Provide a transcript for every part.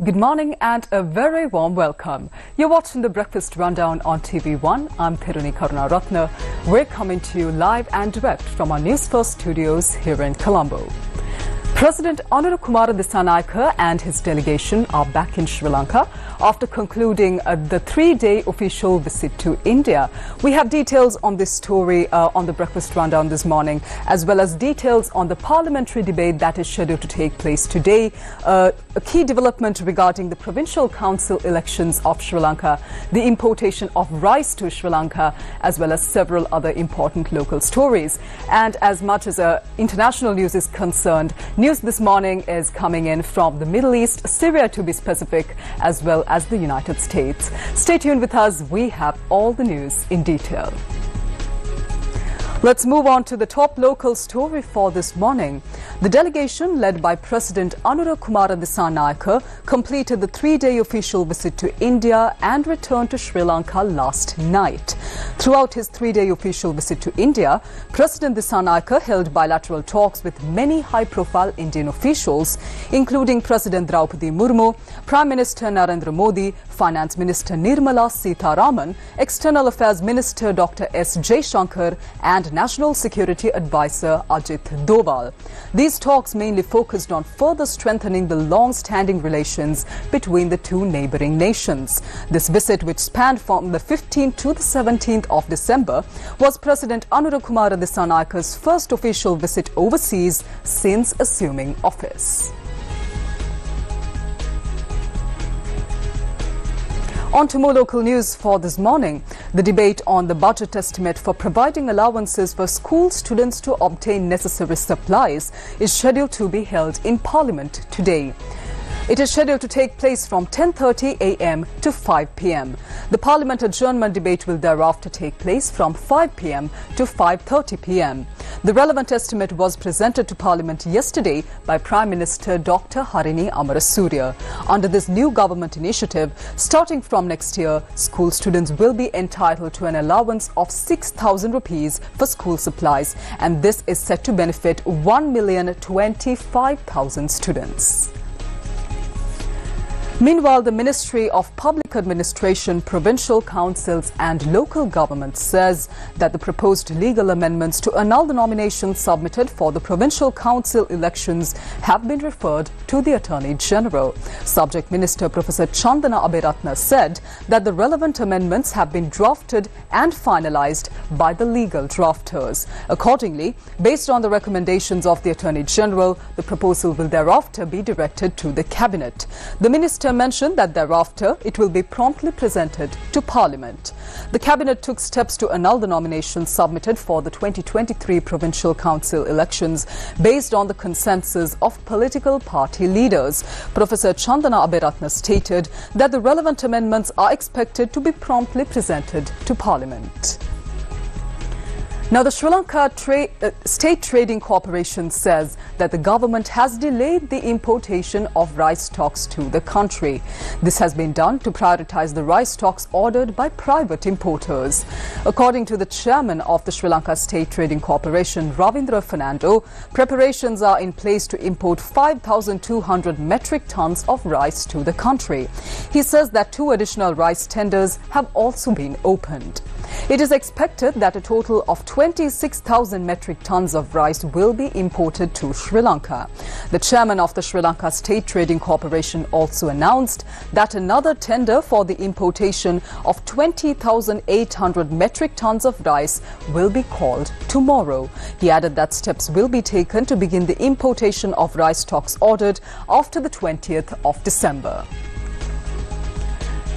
Good morning and a very warm welcome. You're watching the Breakfast Rundown on TV1. I'm Therunee Karunaratne. We're coming to you live and direct from our Newsfirst studios here in Colombo. President Anura Kumara Dissanayake and his delegation are back in Sri Lanka after concluding the three-day official visit to India. We have details on this story on the Breakfast Rundown this morning, as well as details on the parliamentary debate that is scheduled to take place today, a key development regarding the provincial council elections of Sri Lanka, the importation of rice to Sri Lanka, as well as several other important local stories. And as much as international news is concerned, news this morning is coming in from the Middle East, Syria to be specific, as well as the United States. Stay tuned with us. We have all the news in detail. Let's move on to the top local story for this morning. The delegation led by President Anura Kumara Dissanayake completed the three-day official visit to India and returned to Sri Lanka last night. Throughout his three-day official visit to India, President Dissanayake held bilateral talks with many high-profile Indian officials, including President Draupadi Murmu, Prime Minister Narendra Modi, Finance Minister Nirmala Sitharaman, External Affairs Minister Dr. S. Jaishankar, and National Security Advisor Ajit Doval. These talks mainly focused on further strengthening the long-standing relations between the two neighbouring nations. This visit, which spanned from the 15th to the 17th of December, was President Anura Kumara Dissanayake's first official visit overseas since assuming office. On to more local news for this morning. The debate on the budget estimate for providing allowances for school students to obtain necessary supplies is scheduled to be held in Parliament today. It is scheduled to take place from 10:30 a.m. to 5 p.m. The Parliament adjournment debate will thereafter take place from 5 p.m. to 5:30 p.m. The relevant estimate was presented to Parliament yesterday by Prime Minister Dr. Harini Amarasuriya. Under this new government initiative, starting from next year, school students will be entitled to an allowance of 6,000 rupees for school supplies, and this is set to benefit 1,025,000 students. Meanwhile, the Ministry of Public Administration, Provincial Councils and Local Governments says that the proposed legal amendments to annul the nominations submitted for the Provincial Council elections have been referred to the Attorney General. Subject Minister Professor Chandana Abiratna said that the relevant amendments have been drafted and finalized by the legal drafters. Accordingly, based on the recommendations of the Attorney General, the proposal will thereafter be directed to the Cabinet. The Minister mentioned that thereafter it will be promptly presented to Parliament. The Cabinet took steps to annul the nominations submitted for the 2023 Provincial Council elections based on the consensus of political party leaders. Professor Chandana Abiratna stated that the relevant amendments are expected to be promptly presented to Parliament. Now, the Sri Lanka State Trading Corporation says that the government has delayed the importation of rice stocks to the country. This has been done to prioritize the rice stocks ordered by private importers. According to the chairman of the Sri Lanka State Trading Corporation, Ravindra Fernando, preparations are in place to import 5,200 metric tons of rice to the country. He says that 2 additional rice tenders have also been opened. It is expected that a total of 26,000 metric tons of rice will be imported to Sri Lanka. The chairman of the Sri Lanka State Trading Corporation also announced that another tender for the importation of 20,800 metric tons of rice will be called tomorrow. He added that steps will be taken to begin the importation of rice stocks ordered after the 20th of December.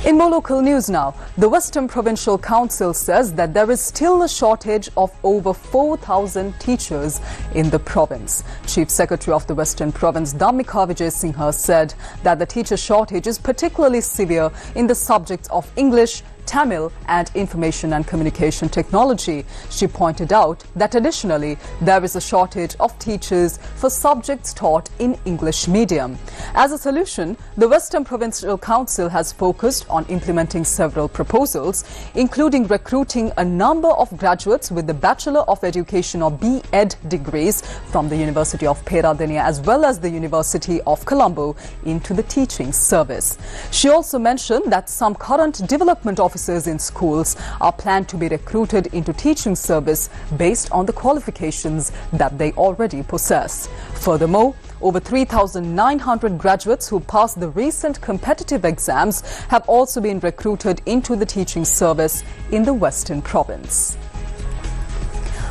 In more local news now, the Western Provincial Council says that there is still a shortage of over 4,000 teachers in the province. Chief Secretary of the Western Province, Dhammika Vijay Singha, said that the teacher shortage is particularly severe in the subjects of English, Tamil, and Information and Communication Technology. She pointed out that additionally, there is a shortage of teachers for subjects taught in English medium. As a solution, the Western Provincial Council has focused on implementing several proposals, including recruiting a number of graduates with the Bachelor of Education or B.Ed degrees from the University of Peradeniya as well as the University of Colombo into the teaching service. She also mentioned that some current development officers in schools are planned to be recruited into teaching service based on the qualifications that they already possess. Furthermore, over 3,900 graduates who passed the recent competitive exams have also been recruited into the teaching service in the Western Province.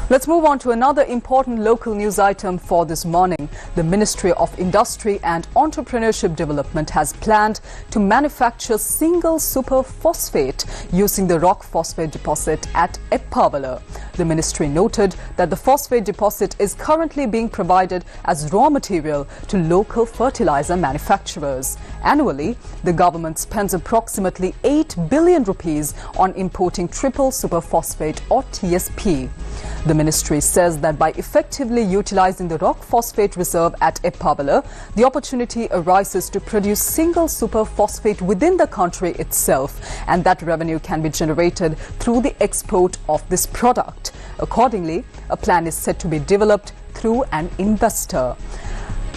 Let's move on to another important local news item for this morning. The Ministry of Industry and Entrepreneurship Development has planned to manufacture single super phosphate using the rock phosphate deposit at Eppavala. The ministry noted that the phosphate deposit is currently being provided as raw material to local fertilizer manufacturers. Annually, the government spends approximately 8 billion rupees on importing triple superphosphate or TSP. The ministry says that by effectively utilizing the rock phosphate reserve at Eppavala, the opportunity arises to produce single superphosphate within the country itself, and that revenue can be generated through the export of this product. Accordingly, a plan is set to be developed through an investor.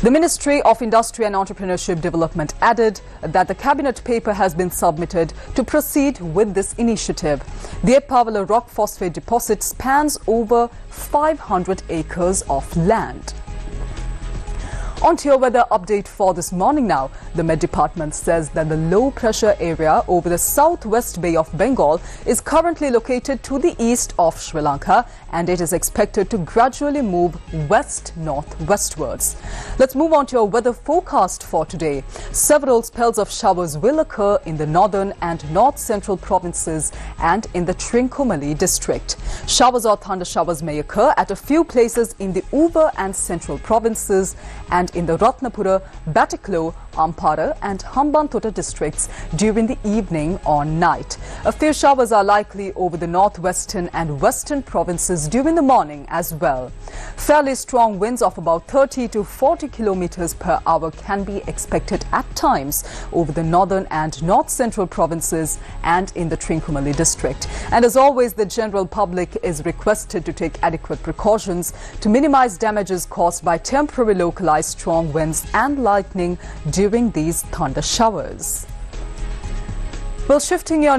The Ministry of Industry and Entrepreneurship Development added that the cabinet paper has been submitted to proceed with this initiative. The Eppavala rock phosphate deposit spans over 500 acres of land. On to your weather update for this morning now. The Met Department says that the low pressure area over the southwest Bay of Bengal is currently located to the east of Sri Lanka, and it is expected to gradually move west-northwestwards. Let's move on to your weather forecast for today. Several spells of showers will occur in the northern and north-central provinces and in the Trincomalee district. Showers or thunder showers may occur at a few places in the Uva and central provinces and in the Ratnapura, Batiklo, Ampara and Hambantota districts during the evening or night. A few showers are likely over the northwestern and western provinces during the morning as well. Fairly strong winds of about 30 to 40 kilometers per hour can be expected at times over the northern and north-central provinces and in the Trincomalee district. And as always, the general public is requested to take adequate precautions to minimize damages caused by temporary localized strong winds and lightning during these thunder showers. Well, shifting your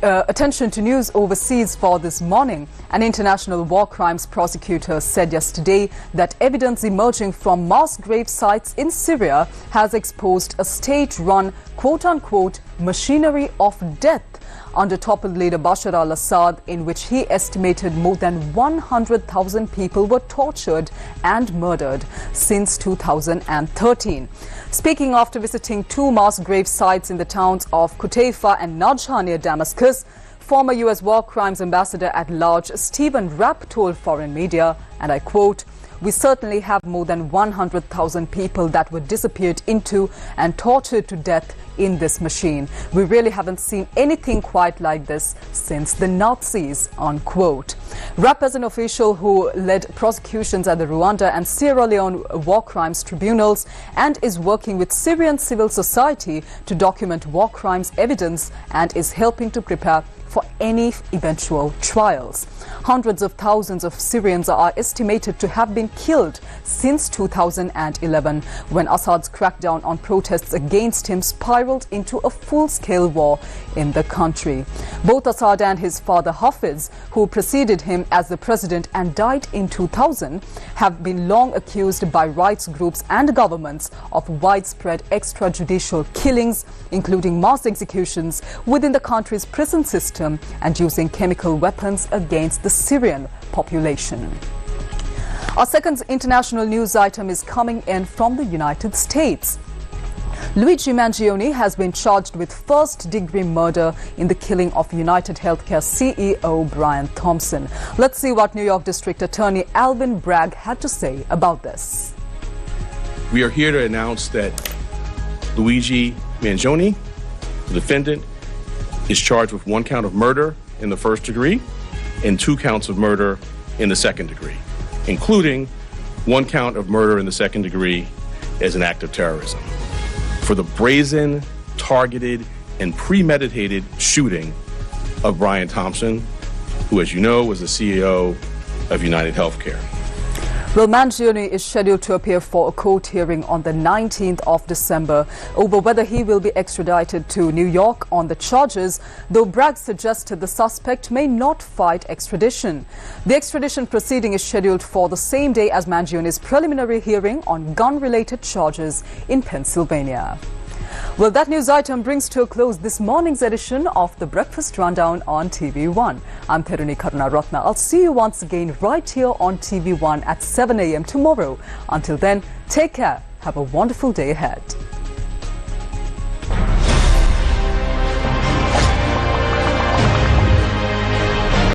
attention to news overseas for this morning, an international war crimes prosecutor said yesterday that evidence emerging from mass grave sites in Syria has exposed a state-run quote-unquote machinery of death under toppled leader Bashar al-Assad, in which he estimated more than 100,000 people were tortured and murdered since 2013. Speaking after visiting two mass grave sites in the towns of Kutaifa and Najha near Damascus, former US War Crimes Ambassador at Large Stephen Rapp told foreign media, and I quote, "We certainly have more than 100,000 people that were disappeared into and tortured to death in this machine. We really haven't seen anything quite like this since the Nazis," unquote. Rapp is an official who led prosecutions at the Rwanda and Sierra Leone war crimes tribunals and is working with Syrian civil society to document war crimes evidence and is helping to prepare for any eventual trials. Hundreds of thousands of Syrians are estimated to have been killed since 2011, when Assad's crackdown on protests against him spiraled into a full-scale war in the country. Both Assad and his father Hafiz, who preceded him as the president and died in 2000, have been long accused by rights groups and governments of widespread extrajudicial killings, including mass executions within the country's prison system and using chemical weapons against the Syrian population. Our second international news item is coming in from the United States. Luigi Mangione has been charged with first-degree murder in the killing of United Healthcare CEO Brian Thompson. Let's see what New York District Attorney Alvin Bragg had to say about this. We are here to announce that Luigi Mangione, the defendant, is charged with 1 count of murder in the first degree and 2 counts of murder in the second degree, including 1 count of murder in the second degree as an act of terrorism for the brazen, targeted, and premeditated shooting of Brian Thompson, who, as you know, was the CEO of United Healthcare. Well, Mangione is scheduled to appear for a court hearing on the 19th of December over whether he will be extradited to New York on the charges, though Bragg suggested the suspect may not fight extradition. The extradition proceeding is scheduled for the same day as Mangione's preliminary hearing on gun-related charges in Pennsylvania. Well, that news item brings to a close this morning's edition of the Breakfast Rundown on TV1. I'm Therunee Karunaratne. I'll see you once again right here on TV1 at 7 a.m. tomorrow. Until then, take care. Have a wonderful day ahead.